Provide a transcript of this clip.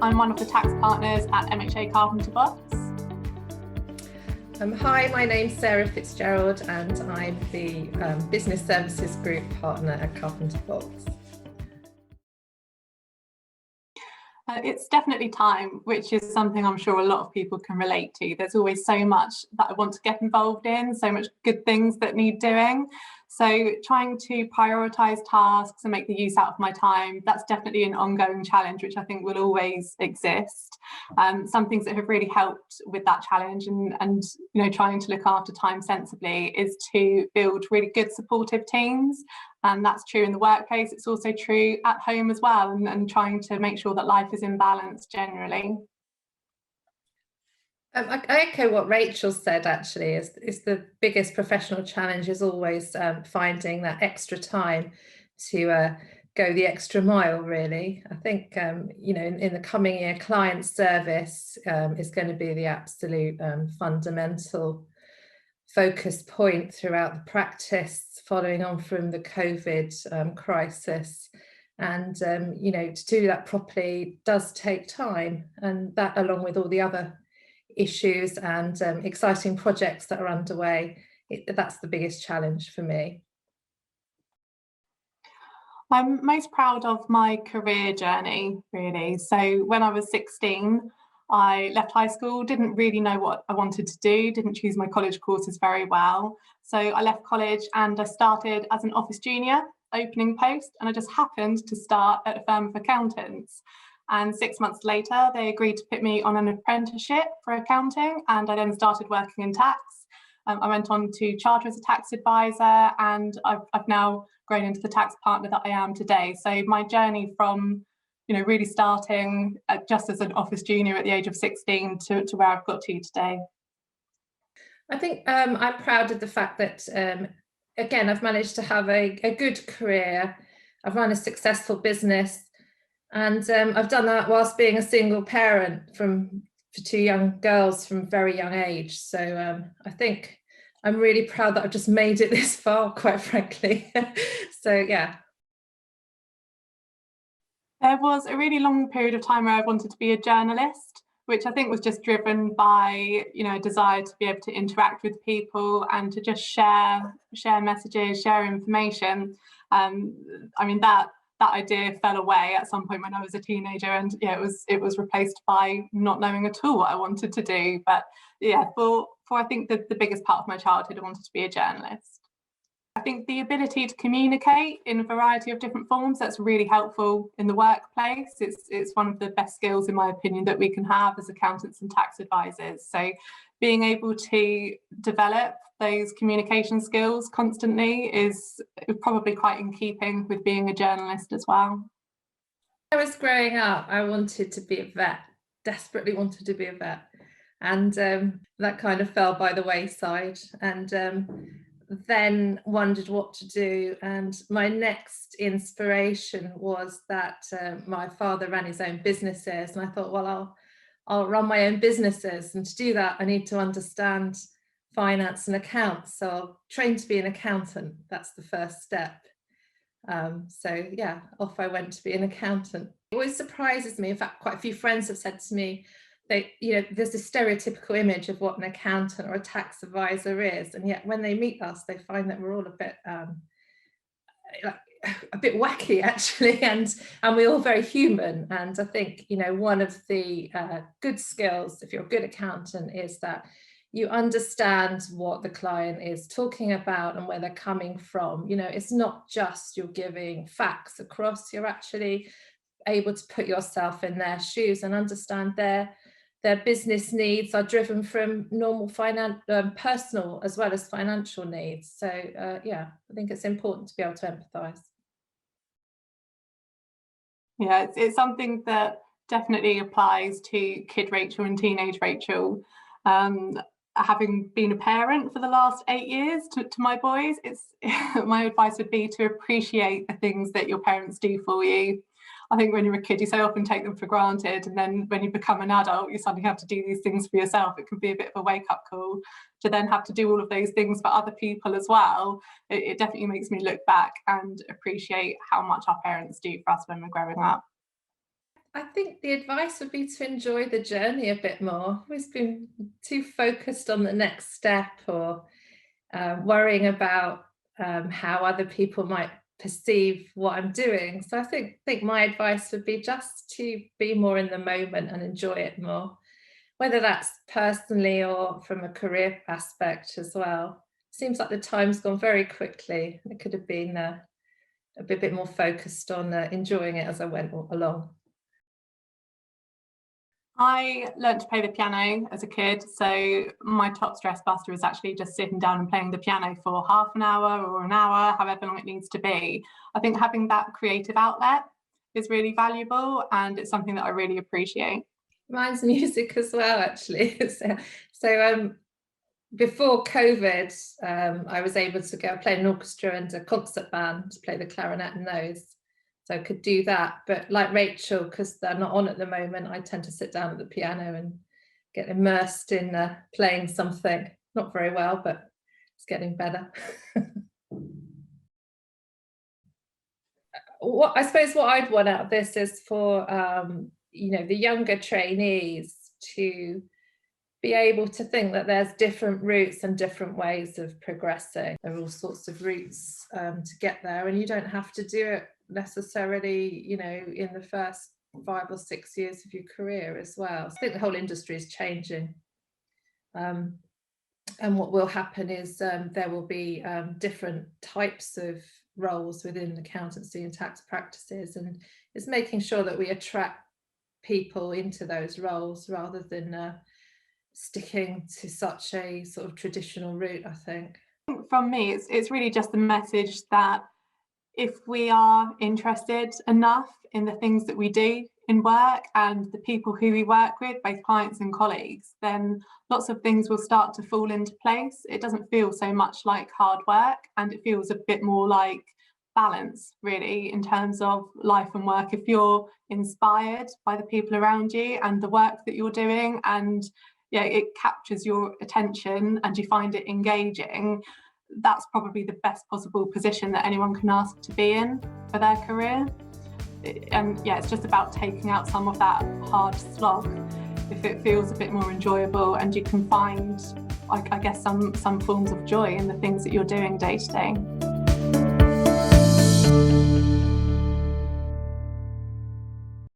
I'm one of the tax partners at MHA Carpenter Box. Hi, my name's Sarah Fitzgerald and I'm the Business Services Group Partner at Carpenter Box. It's definitely time, which is something I'm sure a lot of people can relate to. There's always so much that I want to get involved in, so much good things that need doing. So trying to prioritise tasks and make the use out of my time, that's definitely an ongoing challenge, which I think will always exist. Some things that have really helped with that challenge and trying to look after time sensibly is to build really good supportive teams. And that's true in the workplace. It's also true at home as well, and trying to make sure that life is in balance generally. I echo what Rachel said, actually, is the biggest professional challenge is always finding that extra time to go the extra mile, really. I think, in the coming year, client service is going to be the absolute fundamental focus point throughout the practice, following on from the COVID crisis. And, to do that properly does take time, and that, along with all the other issues and exciting projects that are underway, that's the biggest challenge for me. I'm most proud of my career journey, really. So when I was 16, I left high school, didn't really know what I wanted to do, didn't choose my college courses very well. So I left college and I started as an office junior, opening post, and I just happened to start at a firm of accountants. And 6 months later, they agreed to put me on an apprenticeship for accounting, and I then started working in tax. I went on to charter as a tax advisor, and I've now grown into the tax partner that I am today. So my journey from really starting just as an office junior at the age of 16 to where I've got to today. I think I'm proud of the fact that, again, I've managed to have a good career. I've run a successful business. And I've done that whilst being a single parent for two young girls from a very young age. So I think I'm really proud that I've just made it this far, quite frankly. So, yeah. There was a really long period of time where I wanted to be a journalist, which I think was just driven by, a desire to be able to interact with people and to just share messages, share information. That idea fell away at some point when I was a teenager, and it was replaced by not knowing at all what I wanted to do. But for I think the biggest part of my childhood, I wanted to be a journalist. I think the ability to communicate in a variety of different forms, that's really helpful in the workplace. It's one of the best skills, in my opinion, that we can have as accountants and tax advisors. So being able to develop those communication skills constantly is probably quite in keeping with being a journalist as well. When I was growing up, I wanted to be a vet, desperately wanted to be a vet. And that kind of fell by the wayside. And then wondered what to do, and my next inspiration was that my father ran his own businesses, and I thought, well, I'll run my own businesses, and to do that I need to understand finance and accounts, so I'll train to be an accountant. That's the first step. So yeah, off I went to be an accountant. It always surprises me, in fact quite a few friends have said to me, there's this stereotypical image of what an accountant or a tax advisor is, and yet when they meet us, they find that we're all a bit wacky, actually, and we're all very human. And I think one of the good skills, if you're a good accountant, is that you understand what the client is talking about and where they're coming from. It's not just you're giving facts across, you're actually able to put yourself in their shoes and understand their business needs are driven from normal personal as well as financial needs. So I think it's important to be able to empathise. Yeah, it's something that definitely applies to kid Rachel and teenage Rachel. Having been a parent for the last 8 years to my boys, my advice would be to appreciate the things that your parents do for you. I think when you're a kid, you so often take them for granted, and then when you become an adult, you suddenly have to do these things for yourself. It can be a bit of a wake-up call to then have to do all of those things for other people as well. It definitely makes me look back and appreciate how much our parents do for us when we're growing up. I think the advice would be to enjoy the journey a bit more. I've always been too focused on the next step, or worrying about how other people might perceive what I'm doing. So I think my advice would be just to be more in the moment and enjoy it more, whether that's personally or from a career aspect as well. Seems like the time's gone very quickly. It could have been a bit more focused on enjoying it as I went along. I learnt to play the piano as a kid, so my top stress buster is actually just sitting down and playing the piano for half an hour or an hour, however long it needs to be. I think having that creative outlet is really valuable, and it's something that I really appreciate. Mine's music as well, actually. So before COVID, I was able to go play an orchestra and a concert band, play the clarinet in those. So I could do that. But like Rachel, because they're not on at the moment, I tend to sit down at the piano and get immersed in playing something. Not very well, but it's getting better. I suppose what I'd want out of this is for the younger trainees to be able to think that there's different routes and different ways of progressing. There are all sorts of routes to get there, and you don't have to do it necessarily, in the first 5 or 6 years of your career as well. So I think the whole industry is changing. And what will happen is there will be different types of roles within accountancy and tax practices, and it's making sure that we attract people into those roles rather than sticking to such a sort of traditional route, I think. From me, it's really just the message that if we are interested enough in the things that we do in work and the people who we work with, both clients and colleagues, then lots of things will start to fall into place. It doesn't feel so much like hard work, and it feels a bit more like balance, really, in terms of life and work. If you're inspired by the people around you and the work that you're doing, and it captures your attention and you find it engaging, that's probably the best possible position that anyone can ask to be in for their career. And it's just about taking out some of that hard slog. If it feels a bit more enjoyable and you can find, I guess, some forms of joy in the things that you're doing day to day.